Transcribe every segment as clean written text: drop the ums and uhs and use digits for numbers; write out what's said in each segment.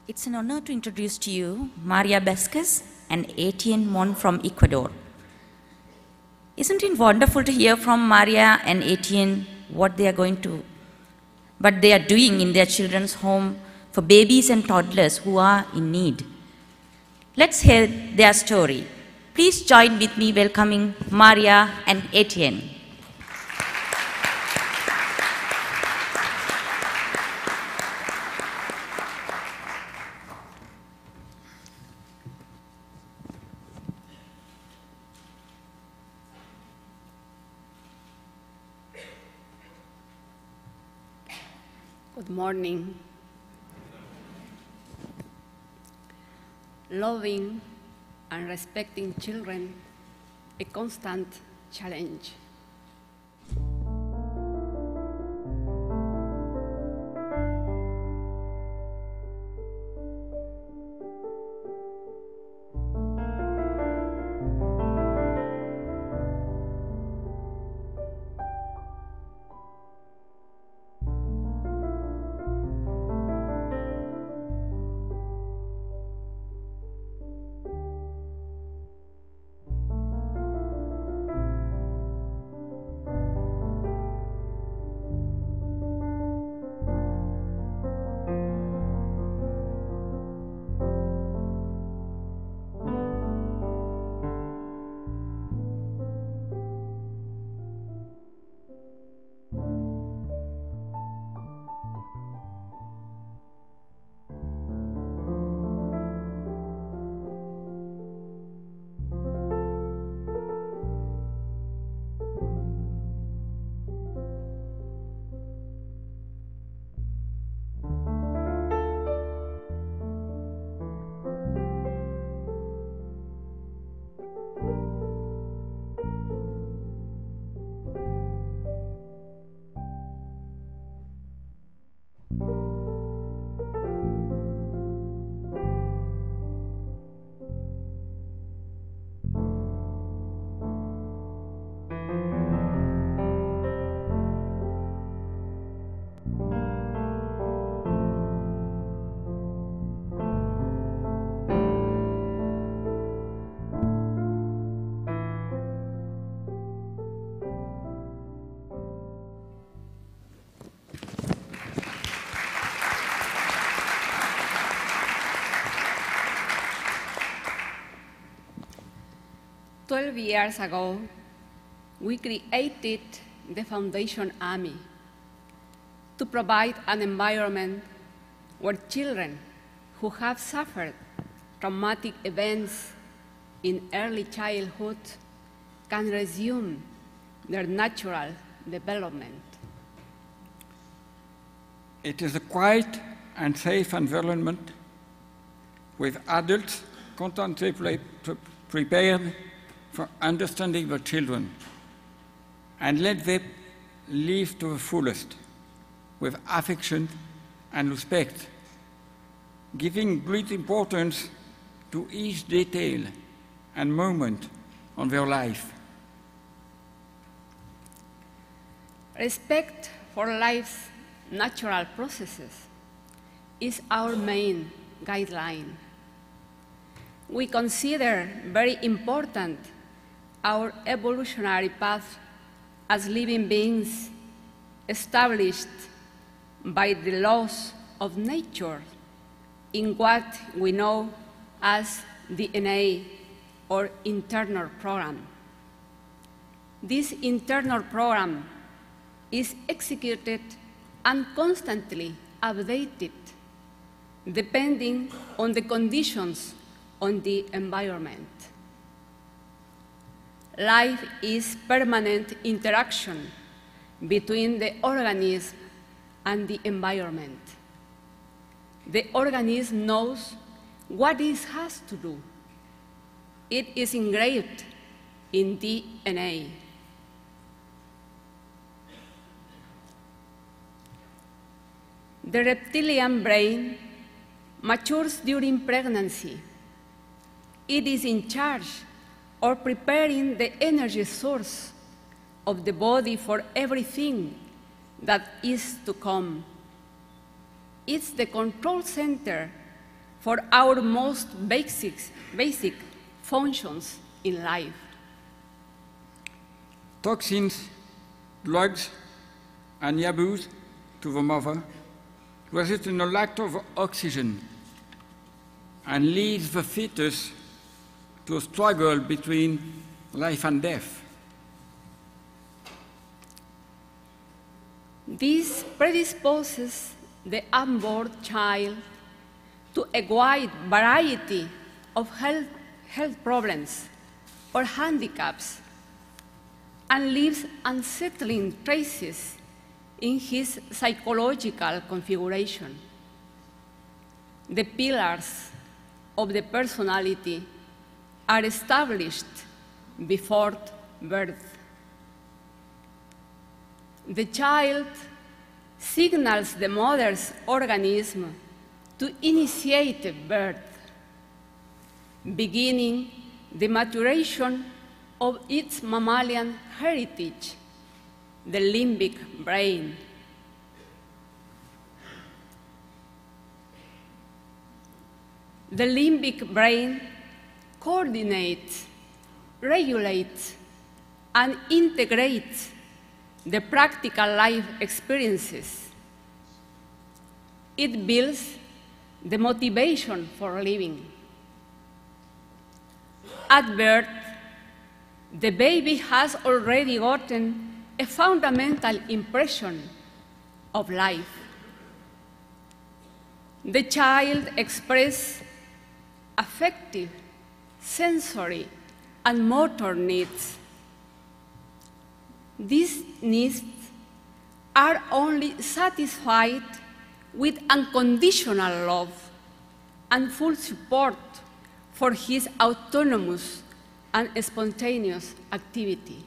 It's an honor to introduce to you Maria Besquez and Etienne Mon from Ecuador. Isn't it wonderful to hear from Maria and Etienne what they are doing in their children's home for babies and toddlers who are in need? Let's hear their story. Please join with me welcoming Maria and Etienne. Good morning. Loving and respecting children, a constant challenge. "12 years ago, we created the Fundación AMI to provide an environment where children who have suffered traumatic events in early childhood can resume their natural development. It is a quiet and safe environment with adults constantly prepared for understanding the children and let them live to the fullest with affection and respect, giving great importance to each detail and moment of their life. Respect for life's natural processes is our main guideline. We consider very important our evolutionary path as living beings established by the laws of nature in what we know as DNA, or internal program. This internal program is executed and constantly updated depending on the conditions on the environment. Life is permanent interaction between the organism and the environment. The organism knows what it has to do. It is engraved in DNA. The reptilian brain matures during pregnancy. It is in charge of preparing the energy source of the body for everything that is to come. It's the control center for our most basic functions in life. Toxins, drugs, and yaboos to the mother result in a lack of oxygen and leads the fetus to a struggle between life and death. This predisposes the unborn child to a wide variety of health problems or handicaps and leaves unsettling traces in his psychological configuration. The pillars of the personality are established before birth. The child signals the mother's organism to initiate birth, beginning the maturation of its mammalian heritage, the limbic brain. The limbic brain coordinates, regulates, and integrates the practical life experiences. It builds the motivation for living. At birth, the baby has already gotten a fundamental impression of life. The child expresses affective, sensory, and motor needs. These needs are only satisfied with unconditional love and full support for his autonomous and spontaneous activity.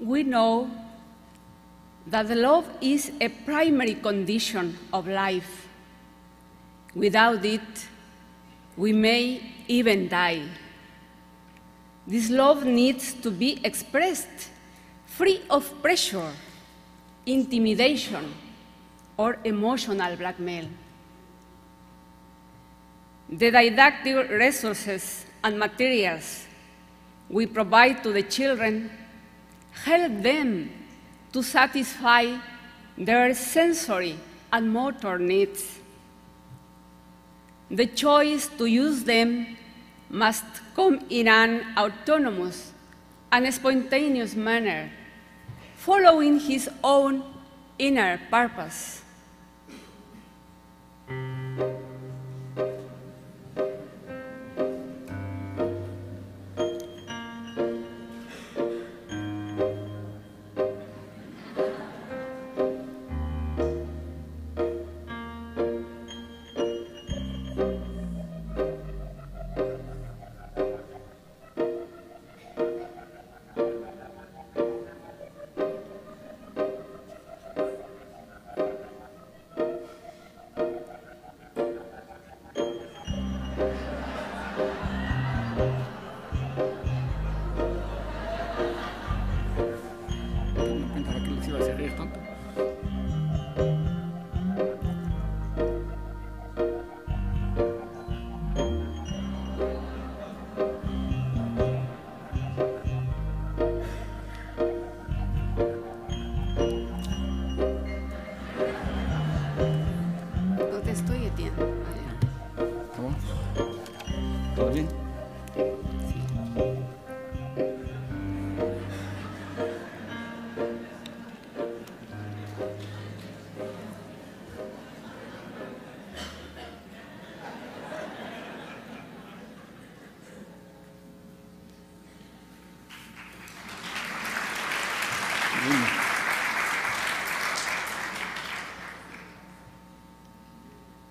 We know that love is a primary condition of life. Without it, we may even die. This love needs to be expressed free of pressure, intimidation, or emotional blackmail. The didactic resources and materials we provide to the children help them to satisfy their sensory and motor needs. The choice to use them must come in an autonomous and spontaneous manner, following his own inner purpose.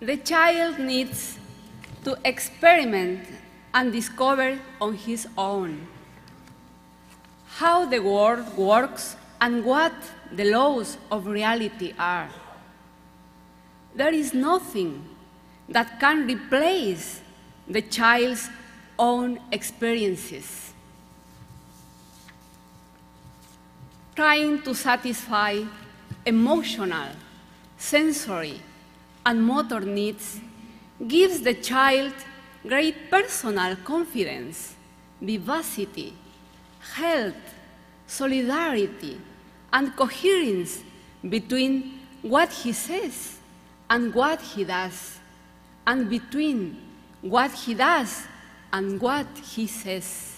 the child needs to experiment and discover on his own how the world works and what the laws of reality are. There is nothing that can replace the child's own experiences. Trying to satisfy emotional, sensory, and motor needs gives the child great personal confidence, vivacity, health, solidarity, and coherence between what he says and what he does, and between what he does and what he says.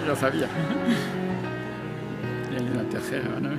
Yo sabía. Y hay una tercera, ¿no?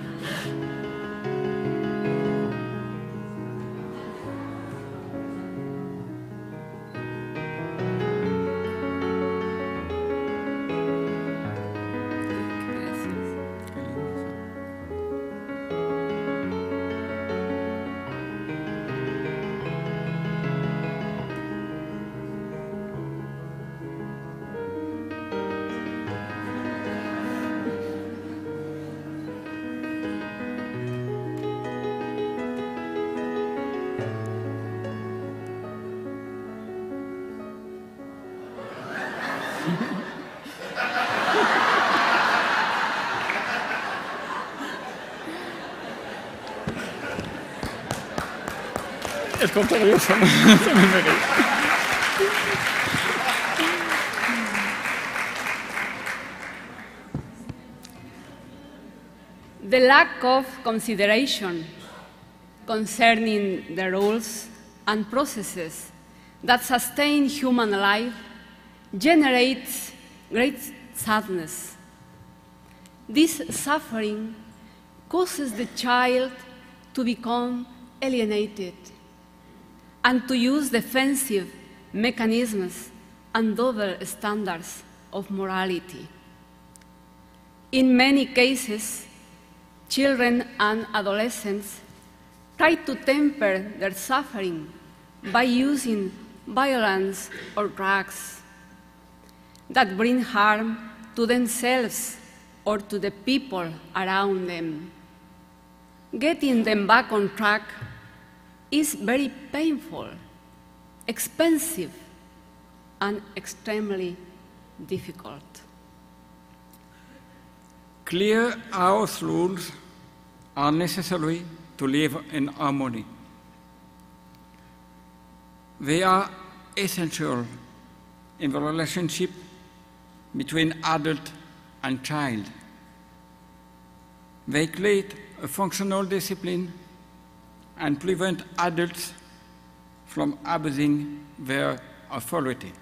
Es contrario, también me reí. The lack of consideration concerning the rules and processes that sustain human life generates great sadness. This suffering causes the child to become alienated and to use defensive mechanisms and double standards of morality. In many cases, children and adolescents try to temper their suffering by using violence or drugs that bring harm to themselves or to the people around them. Getting them back on track is very painful, expensive, and extremely difficult. Clear house rules are necessary to live in harmony. They are essential in the relationship between adult and child. They create a functional discipline and prevent adults from abusing their authority.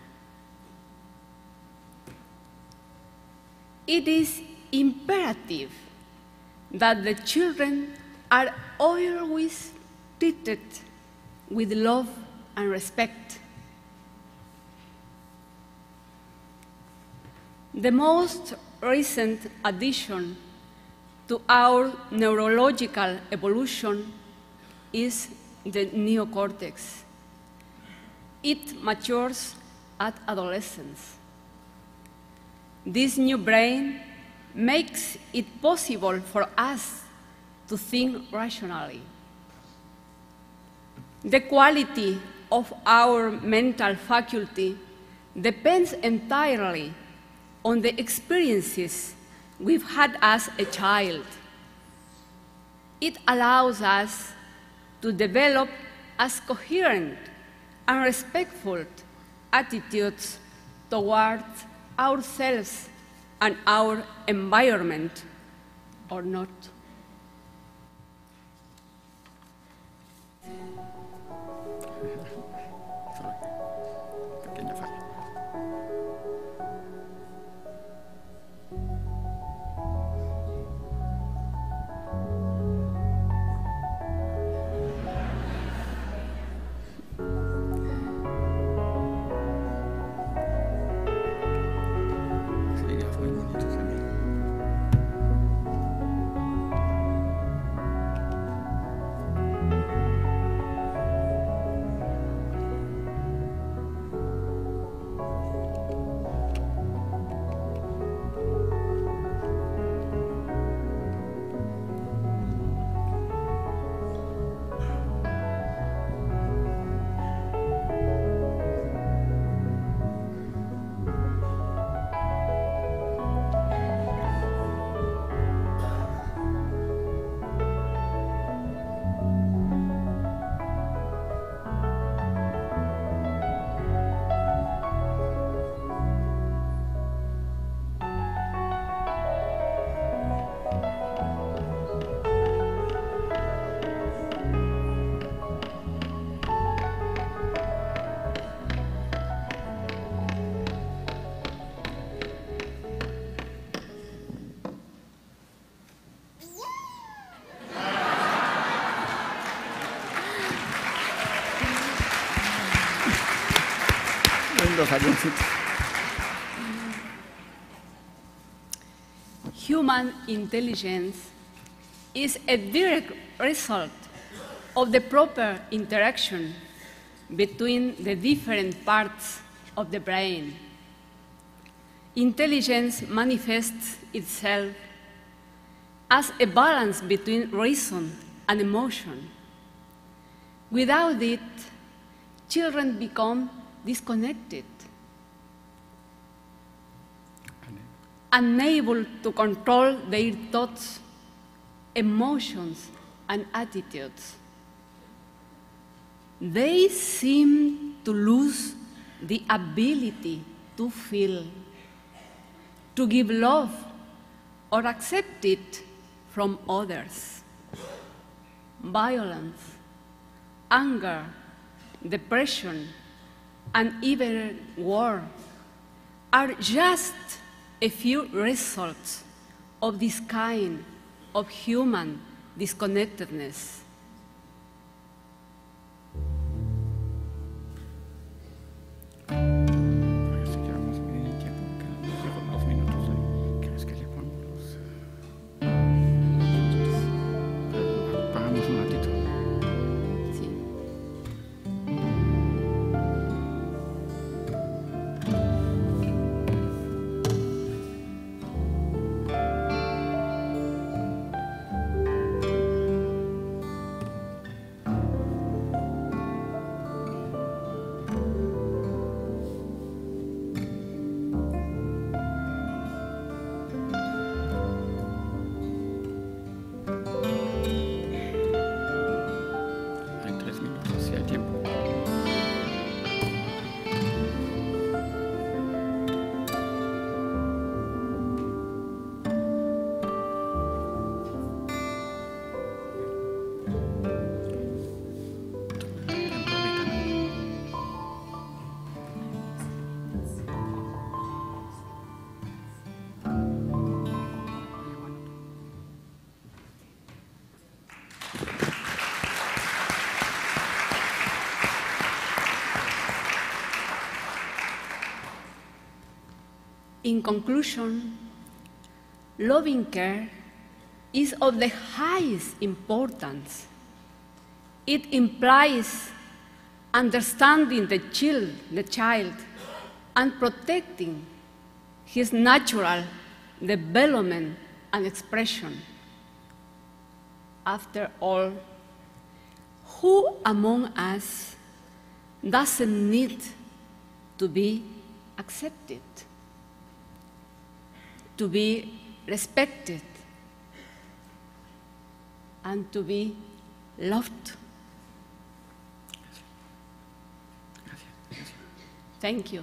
It is imperative that the children are always treated with love and respect. The most recent addition to our neurological evolution is the neocortex. It matures at adolescence. This new brain makes it possible for us to think rationally. The quality of our mental faculty depends entirely on the experiences we've had as a child. It allows us to develop as coherent and respectful attitudes towards ourselves and our environment, or not. Pequeña falla. lindos avioncitos. Human intelligence is a direct result of the proper interaction between the different parts of the brain. Intelligence manifests itself as a balance between reason and emotion. Without it, children become disconnected, unable to control their thoughts, emotions, and attitudes. They seem to lose the ability to feel, to give love, or accept it from others. Violence, anger, depression, and even war are just a few results of this kind of human disconnectedness. Parece que vamos bien en tiempo, quedan 2 minutos ahí. ¿Crees que le pongo los? Paramos un ratito. Sí. Hay 3 minutos, si hay tiempo. In conclusion, loving care is of the highest importance. It implies understanding the child and protecting his natural development and expression. After all, who among us doesn't need to be accepted, to be respected, and to be loved? Thank you.